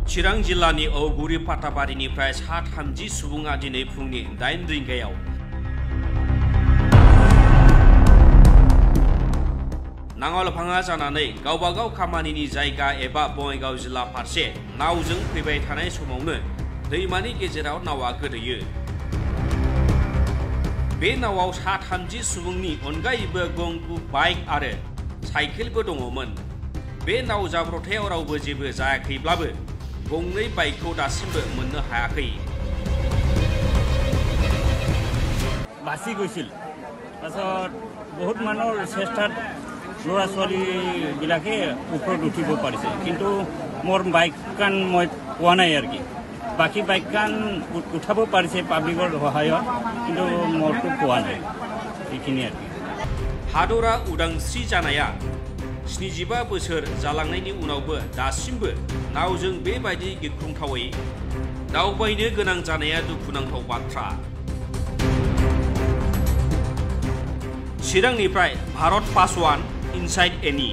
चिरां जिल्लानि औगुरि पाटाबारिनिफ्राय सा 30 सुबुङा दिनै फुंनि 8 रिंगायाव नाङाल-फाङा जानानै गावबागाव खामानिनि जायगा एबा बङाइगाव जिल्ला फारसे नावजों फैबाय थानाय समावनो दैमानि गेजेराव नावा गोदोयो। बे नावाव सा 30 सुबुंनि अनगायैबो गंगु बाइक आरो साइकेलबो दङमोन। बे नाव जाब्रबथायाव रावबो जेबो जायाखैब्लाबो गंनै बाइकखौ दासिमबो मोननो हायाखै। बासि গৈছিল পাছত বহুত মানুহৰ চেষ্টাত ল'ৰা ছোৱালীবিলাকে ওপৰত উঠিব পাৰিছে, কিন্তু মোৰ বাইকখন মই পোৱা নাই আৰু কি। বাকী বাইকখন উঠাব পাৰিছে পাব্লিকৰ সহায়ত, কিন্তু মোৰটো পোৱা নাই। এইখিনি আৰু কি। हादरा उदांस्रि जानाया 75 बोसोर जालांनायनि उनावबो दासिमबो नावजों बेबायदि गिख्रंथावै दावबायनो गोनां जानाया दुखुनांथाव बाथ्रा। चिरांनिफ्राय भारत पासवान, इनसाइड एनी।